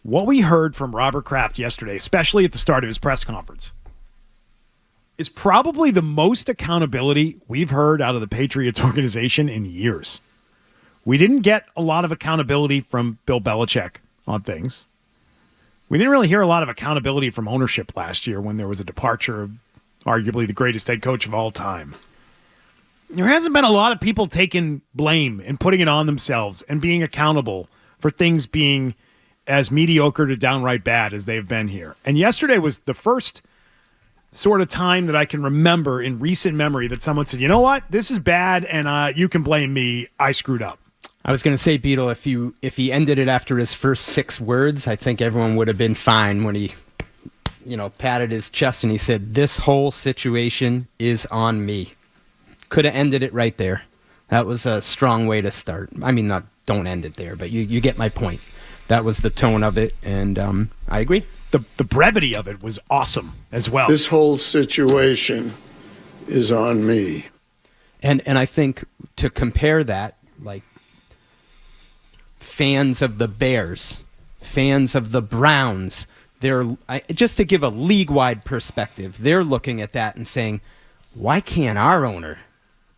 what we heard from Robert Kraft yesterday, especially at the start of his press conference, is probably the most accountability we've heard out of the Patriots organization in years. We didn't get a lot of accountability from Bill Belichick on things. We didn't really hear a lot of accountability from ownership last year when there was a departure of arguably the greatest head coach of all time. There hasn't been a lot of people taking blame and putting it on themselves and being accountable for things being as mediocre to downright bad as they've been here. And yesterday was the first sort of time that I can remember in recent memory that someone said, you know what, this is bad and you can blame me. I screwed up. I was going to say, Beetle, if he ended it after his first 6 words, I think everyone would have been fine when he, patted his chest and he said, this whole situation is on me. Could have ended it right there. That was a strong way to start. I mean, don't end it there, but you get my point. That was the tone of it, and I agree. The brevity of it was awesome as well. This whole situation is on me. And I think to compare that, like, fans of the Bears, fans of the Browns, just to give a league-wide perspective, they're looking at that and saying, why can't our owner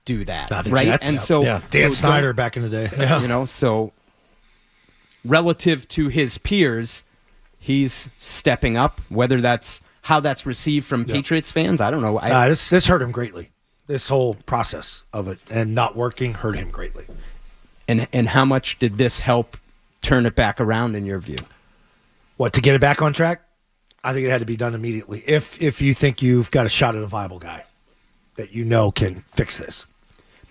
do that? Right? Jets. And so Dan Snyder back in the day. Yeah. So relative to his peers, he's stepping up. Whether that's how that's received from Patriots fans, I don't know. This hurt him greatly. This whole process of it and not working hurt him greatly. And how much did this help turn it back around in your view? What, to get it back on track? I think it had to be done immediately. If you think you've got a shot at a viable guy that can fix this.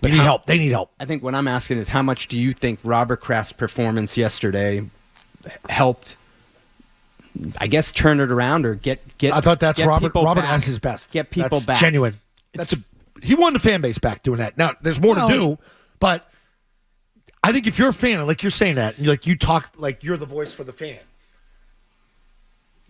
But help. They need help. I think what I'm asking is, how much do you think Robert Kraft's performance yesterday helped, I guess, turn it around or get I thought that's Robert. Robert back, has his best. Get people that's back. Genuine. He won the fan base back doing that. Now, there's more to do, but I think if you're a fan, like you're saying that, and you talk like you're the voice for the fan,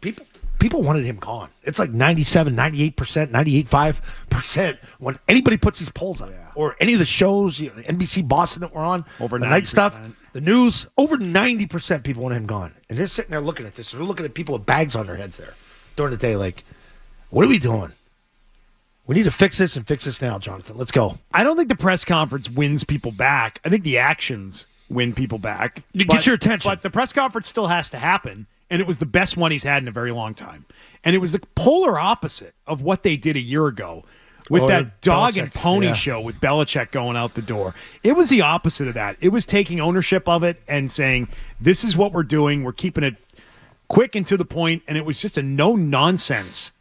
people wanted him gone. It's like 97, 98%, 98.5% when anybody puts these polls on. Or any of the shows, NBC Boston that we're on, over the 90%. night stuff, the news, over 90% people want him gone. And they're sitting there looking at this. They're looking at people with bags on their heads there during the day like, what are we doing? We need to fix this and fix this now, Jonathan. Let's go. I don't think the press conference wins people back. I think the actions win people back. Get your attention. But the press conference still has to happen, and it was the best one he's had in a very long time. And it was the polar opposite of what they did a year ago with that dog and pony show with Belichick going out the door. It was the opposite of that. It was taking ownership of it and saying, this is what we're doing. We're keeping it quick and to the point, and it was just a no-nonsense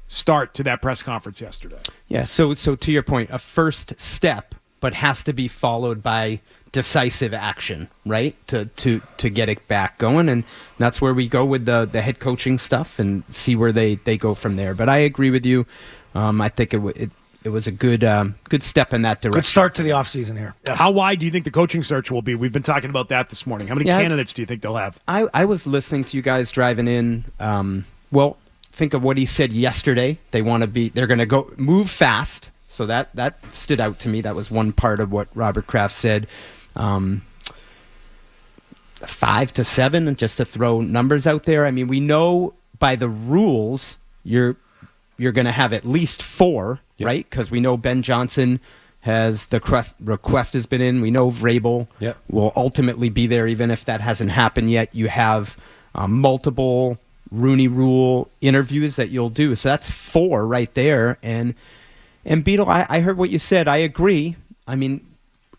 start to that press conference yesterday. Yeah, so to your point, a first step, but has to be followed by decisive action, right? To get it back going, and that's where we go with the head coaching stuff and see where they go from there. But I agree with you. I think it was a good step in that direction. Good start to the offseason here. Yes. How wide do you think the coaching search will be? We've been talking about that this morning. How many candidates do you think they'll have? I was listening to you guys driving in. Think of what he said yesterday. They're going to go move fast. So that stood out to me. That was one part of what Robert Kraft said. 5 to 7, just to throw numbers out there. I mean, we know by the rules you're going to have at least 4, right? Because we know Ben Johnson has the request has been in. We know Vrabel will ultimately be there, even if that hasn't happened yet. You have multiple Rooney Rule interviews that you'll do. So that's 4 right there. And Beetle, I heard what you said. I agree. I mean,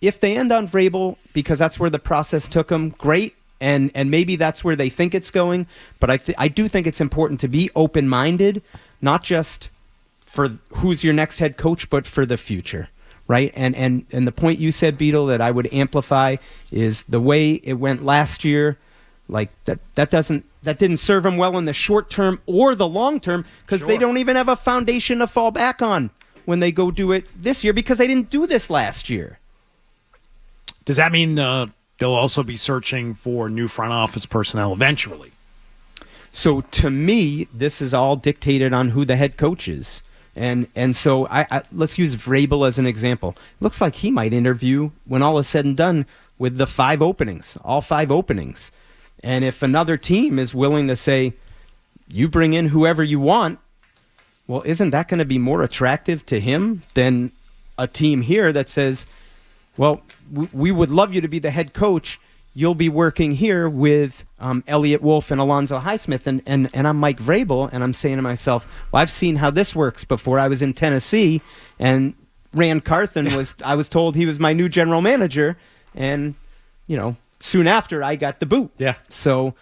if they end on Vrabel because that's where the process took them, great. And maybe that's where they think it's going. But I do think it's important to be open-minded, not just for who's your next head coach, but for the future, right? And the point you said, Beetle, that I would amplify is the way it went last year. Like that didn't serve them well in the short term or the long term because they don't even have a foundation to fall back on when they go do it this year because they didn't do this last year. Does that mean they'll also be searching for new front office personnel eventually? So to me, this is all dictated on who the head coach is. And so I let's use Vrabel as an example. Looks like he might interview when all is said and done with the 5 openings, all 5 openings. And if another team is willing to say, you bring in whoever you want, well, isn't that going to be more attractive to him than a team here that says, well, we would love you to be the head coach. You'll be working here with Elliott Wolf and Alonzo Highsmith, and I'm Mike Vrabel, and I'm saying to myself, well, I've seen how this works before. I was in Tennessee, and Rand Carthen I was told he was my new general manager, and, soon after I got the boot. Yeah. So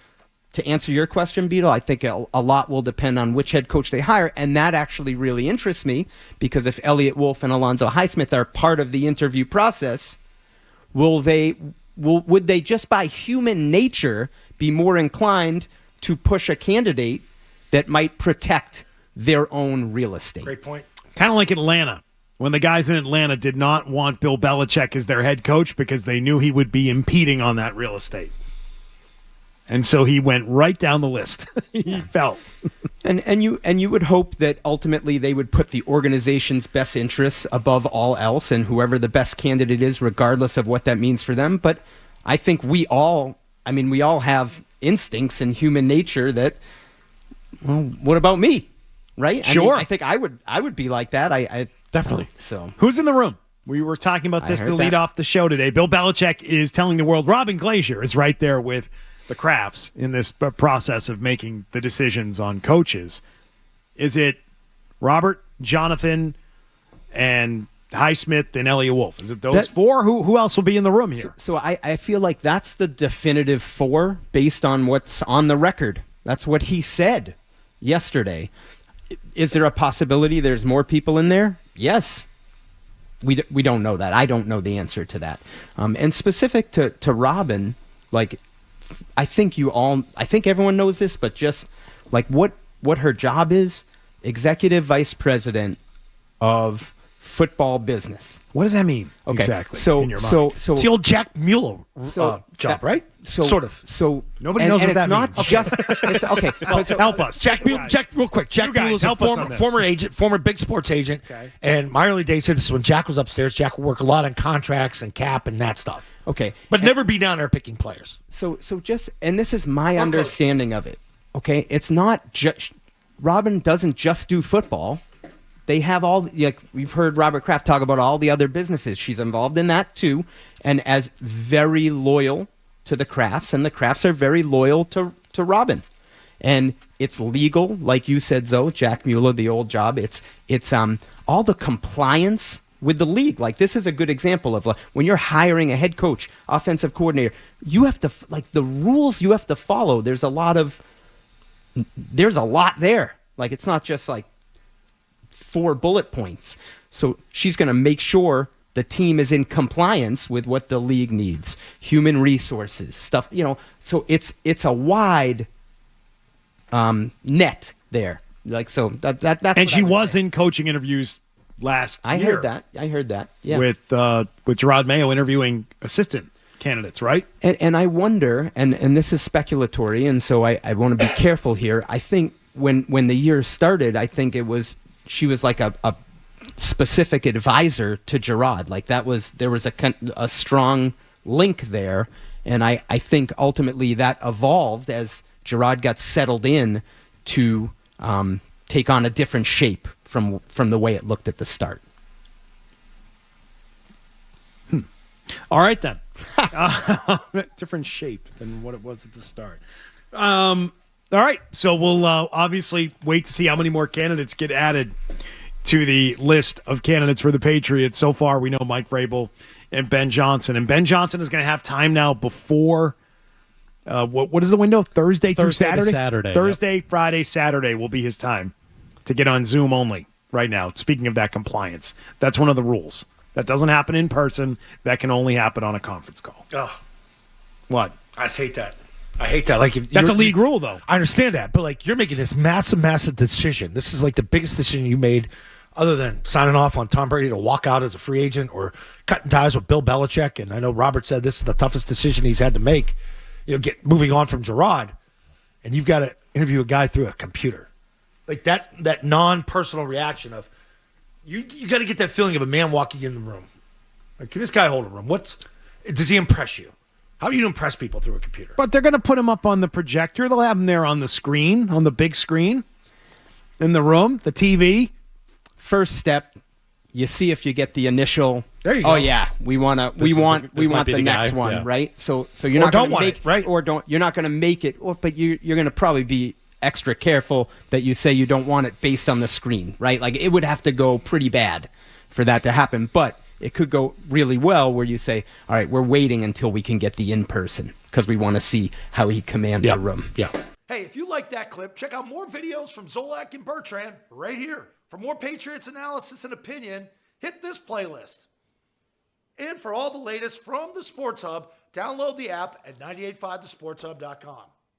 to answer your question, Beetle, I think a lot will depend on which head coach they hire, and that actually really interests me, because if Elliott Wolf and Alonzo Highsmith are part of the interview process, would they just by human nature be more inclined to push a candidate that might protect their own real estate? Great point. Kind of like Atlanta, when the guys in Atlanta did not want Bill Belichick as their head coach because they knew he would be impeding on that real estate. And so he went right down the list. He felt. And you would hope that ultimately they would put the organization's best interests above all else, and whoever the best candidate is, regardless of what that means for them. But I think we all have instincts in human nature that, well, what about me? Right? Sure. I think I would be like that. I Definitely. So Who's in the room? We were talking about this I to heard lead that. off the show today. Bill Belichick is telling the world Robin Glazier is right there with the Krafts in this process of making the decisions on coaches. Is it Robert, Jonathan, and Highsmith and Elliott Wolf? Is it those four? Who else will be in the room here? So I feel like that's the definitive four based on what's on the record. That's what he said yesterday. Is there a possibility there's more people in there? Yes. We don't know that. I don't know the answer to that. And specific to Robin, like, I think everyone knows this, but just like what her job is, executive vice president of football business. What does that mean? Okay. Exactly. So in your mind? so It's the old Jack Mueller that- job, right? So sort of. So Nobody knows what it's that not means. just it's okay. but so- Help us. Jack You Mueller, guys. real quick. Jack You guys, Mueller is a help us on this. former agent, former big sports agent. Okay. And my early days here, this is when Jack was upstairs. Jack would work a lot on contracts and cap and that stuff. Okay. But never be down there picking players. So just, and this is my understanding of it. Okay, it's not just Robin doesn't just do football. They have all, like we've heard Robert Kraft talk about all the other businesses. She's involved in that too, and as very loyal to the Krafts, and the Krafts are very loyal to Robin. And it's legal, like you said, Zoe, Jack Mueller, the old job. It's all the compliance with the league. Like, this is a good example of when you're hiring a head coach, offensive coordinator, you have to, like, the rules you have to follow. There's a lot there. Like, it's not just like 4 bullet points. So she's going to make sure the team is in compliance with what the league needs, human resources, stuff, so it's a wide net there. Like, so that's And she was in coaching interviews last I year. I heard that. Yeah. With Gerard Mayo interviewing assistant candidates, right? And I wonder, and this is speculatory, and so I want to be careful here. I think when the year started, I think she was like a specific advisor to Gerard. Like, there was a strong link there, and I think ultimately that evolved as Gerard got settled in to take on a different shape from the way it looked at the start. All right, then. Different shape than what it was at the start. All right, so we'll obviously wait to see how many more candidates get added to the list of candidates for the Patriots. So far, we know Mike Vrabel and Ben Johnson. And Ben Johnson is going to have time now before what is the window? Thursday through Thursday to Saturday? Saturday, Thursday, Friday, Saturday will be his time to get on Zoom only right now. Speaking of that compliance, that's one of the rules. That doesn't happen in person. That can only happen on a conference call. Oh, What? I just hate that. I hate that. Like, if That's a you're- league rule, though. I understand that, but like, you're making this massive decision. This is like the biggest decision you made, other than signing off on Tom Brady to walk out as a free agent or cutting ties with Bill Belichick. And I know Robert said this is the toughest decision he's had to make. Moving on from Gerard, and you've got to interview a guy through a computer, like that non-personal reaction of you got to get that feeling of a man walking in the room. Like, can this guy hold a room? Does he impress you? How are you to impress people through a computer? But they're going to put him up on the projector. They'll have him there on the screen, on the big screen in the room, the TV. First step, you see if you get the initial. There you go. Oh yeah, we want the next guy. one, Yeah. right? So you're not don't going to want make it, right? or don't. You're not going to make it. But you're going to probably be extra careful that you say you don't want it based on the screen, right? Like it would have to go pretty bad for that to happen, but it could go really well where you say, all right, we're waiting until we can get the in-person because we want to see how he commands a room. Yeah. Hey, if you like that clip, check out more videos from Zolak and Bertrand right here. For more Patriots analysis and opinion, hit this playlist. And for all the latest from the Sports Hub, download the app at 985thesportshub.com.